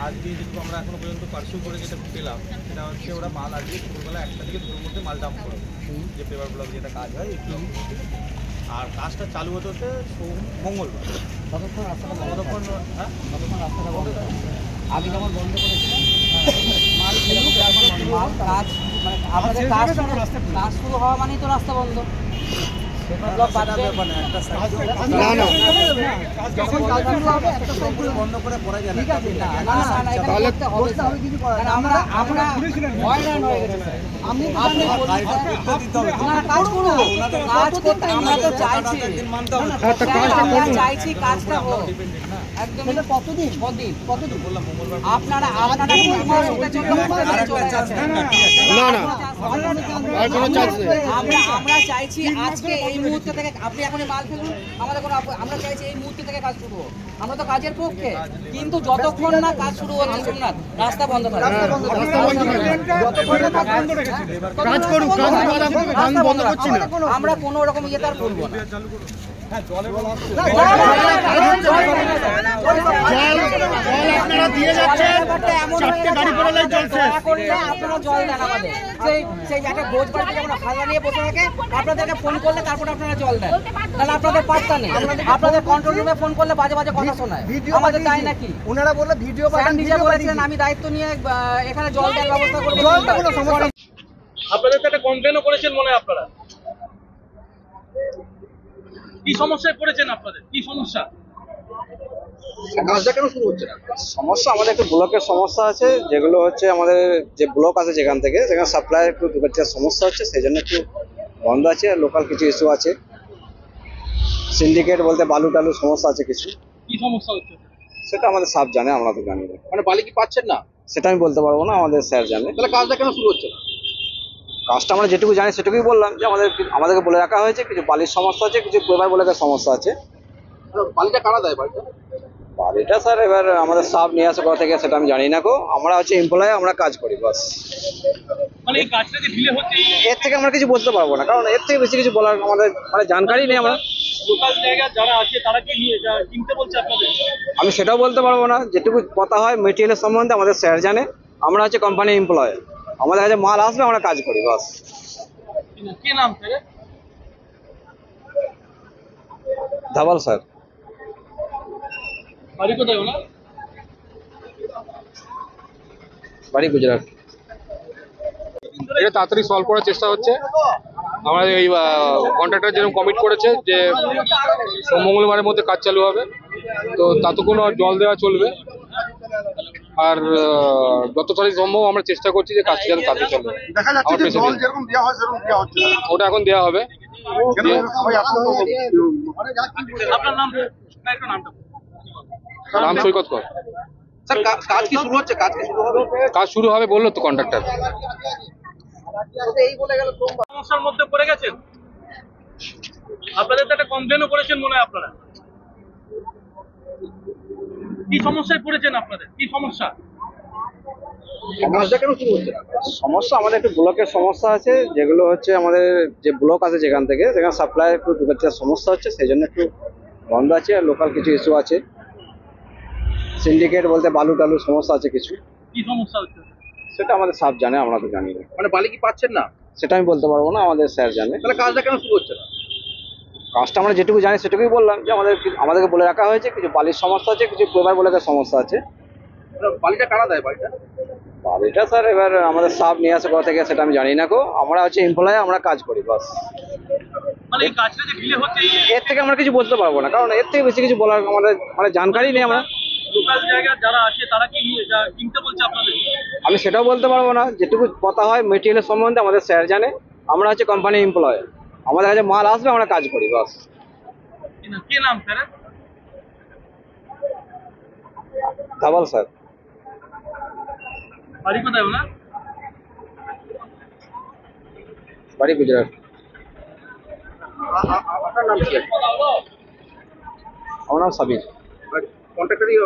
আজকে যেটুকু আমরা এখনো পর্যন্ত পার্সেল করে যেটা পেলাম সেটা হচ্ছে ওরা মাল আজকে দুপুরবেলা 1টা থেকে 2টোর মধ্যে মাল ডাম্প করে যে পেপার ব্লক যেটা কাজ হয় একটু আর কাজটা চালু হতে হতে মঙ্গলবার ততক্ষণ রাস্তাটা বন্ধ আগে যেমন বন্ধ করেছিলাম মাল কাজ মানে আপনাদের কাজ শুরু হওয়া মানেই তো রাস্তা বন্ধ বন্ধ করে পড়া যায় ঠিক আছে চাইছি কাজটা হোক একদম কতদিন বললাম আপনারা আমরা চাইছি আজকে এই মুহূর্ত থেকে আপনি এখন মাল ফেলুন আমাদের কোনো আমরা চাইছি এই মুহূর্ত থেকে কাজ শুরু হোক আমরা তো কাজের পক্ষে কিন্তু যতক্ষণ না কাজ শুরু হচ্ছে সোমনাথ রাস্তা বন্ধ থাকবে আমরা কোনো রকম ইয়ে তার করবো না আপনাদেরকে ফোন করলে তারপর আপনারা জল দেন তাহলে আপনাদের পাত্তা নেই আপনাদের কন্ট্রোল রুমে ফোন করলে বাজে বাজে কথা শোনায় আমাদের তাই নাকি ওনারা বললে ভিডিও নিজে বলেছিলেন আমি দায়িত্ব নিয়ে এখানে জল দেওয়ার ব্যবস্থা করবো আপনাদের তো একটা কমপ্লেনও করেছেন মনে হয় আপনারা কি সমস্যায় পড়েছেন আপনাদের কি সমস্যা কাজটা কেন শুরু হচ্ছে না সমস্যা আমাদের একটু ব্লকের সমস্যা আছে যেগুলো হচ্ছে আমাদের যে ব্লক আছে যেখান থেকে সেখানে সাপ্লাই একটু ঢুকার সমস্যা হচ্ছে সেই জন্য একটু বন্ধ আছে লোকাল কিছু ইস্যু আছে সিন্ডিকেট বলতে বালু টালু সমস্যা আছে কিছু কি সমস্যা হচ্ছে সেটা আমাদের সাফ জানে আমরা তো জানি না মানে বালি কি পাচ্ছেন না সেটা আমি বলতে পারবো না আমাদের স্যার জানে তাহলে কাজটা কেন শুরু হচ্ছে না কাজটা আমরা যেটুকু জানি সেটুকুই বললাম যে আমাদেরকে বলে রাখা হয়েছে কিছু বালির সমস্যা আছে কিছু পেপার বলে সমস্যা আছে বালিটা কারা দেয় বালিটা বালিটা স্যার এবার আমাদের সাফ নিয়ে আসে কোথা থেকে সেটা আমি জানি না গো আমরা হচ্ছে এমপ্লয় আমরা কাজ করি বাস মানে এই কাজটা যে ডিলে হচ্ছে এর থেকে আমরা কিছু বলতে পারবো না কারণ এর থেকে বেশি কিছু বলার আমাদের মানে জানকারি নেই আমরা লোকাল জায়গা যারা আছে তারা কি কিনতে বলছে আপনাদের আমি সেটাও বলতে পারবো না যেটুকু কথা হয় মেটেরিয়ালের সম্বন্ধে আমাদের স্যার জানে আমরা হচ্ছে কোম্পানি এমপ্লয় আমাদের কাছে মাল আসবে আমরা কাজ করি বাস কি নাম স্যার ধাবাল স্যার বাড়ি কোথায় ওনার বাড়ি গুজরাট এটা তাড়াতাড়ি সলভ করার চেষ্টা হচ্ছে আমাদের এই কন্ট্রাক্টর যেরকম কমিট করেছে যে মঙ্গলবারের মধ্যে কাজ চালু হবে তো ততক্ষণ জল দেওয়া চলবে আর যত তাড়াতাড়ি সম্ভব আমরা চেষ্টা করছি যে কাজটি যেন তাড়াতাড়ি চলবে ওটা এখন দেওয়া হবে নাম সৈকত কর কাজ কি শুরু হচ্ছে কাজ শুরু হবে বললো তো কন্ট্রাক্টর সমস্যার মধ্যে পড়ে গেছেন আপনাদের তো একটা কমপ্লেনও করেছেন মনে হয় আপনারা কি সমস্যায় পড়েছেন আপনাদের কি সমস্যা সমস্যা কেন শুরু হচ্ছে না সমস্যা আমাদের একটু ব্লকের সমস্যা আছে যেগুলো হচ্ছে আমাদের যে ব্লক আছে যেখান থেকে সেখানে সাপ্লাই একটু ঢুকার সমস্যা হচ্ছে সেই জন্য একটু বন্ধ আছে আর লোকাল কিছু ইস্যু আছে সিন্ডিকেট বলতে বালু টালু সমস্যা আছে কিছু কি সমস্যা হচ্ছে সেটা আমাদের সাফ জানে আমরা তো জানি না মানে বালি কি পাচ্ছেন না সেটা আমি বলতে পারবো না আমাদের স্যার জানে তাহলে কাজটা কেন শুরু হচ্ছে না কাজটা আমরা যেটুকু জানি সেটুকুই বললাম যে আমাদেরকে বলে রাখা হয়েছে কিছু বালির সমস্যা আছে কিছু পেপার বলে সমস্যা আছে বালিটা কারা দেয় বালিটা বালিটা স্যার এবার আমাদের সাফ নিয়ে আসে কোথা থেকে সেটা আমি জানি না গো আমরা হচ্ছে এমপ্লয় আমরা কাজ করি বাস মানে এই কাজটা যে ডিলে হচ্ছে এর থেকে আমরা কিছু বলতে পারবো না কারণ এর থেকে বেশি কিছু বলার আমাদের মানে জানকারি নেই আমরা লোকাল জায়গা যারা আছে তারা কি কিনতে বলছে আপনাদের আমি সেটাও বলতে পারবো না যেটুকু কথা হয় মেটেরিয়ালের সম্বন্ধে আমাদের স্যার জানে আমরা হচ্ছে কোম্পানি এমপ্লয় আমাদের কাছে মাল আসবে আমরা কাজ করি বাস কি নাম স্যার ধাবাল স্যার বাড়ি কোথায় ওনার বাড়ি গুজরাট আপনার নাম কি আমার নাম সাবির কন্ট্রাক্টরই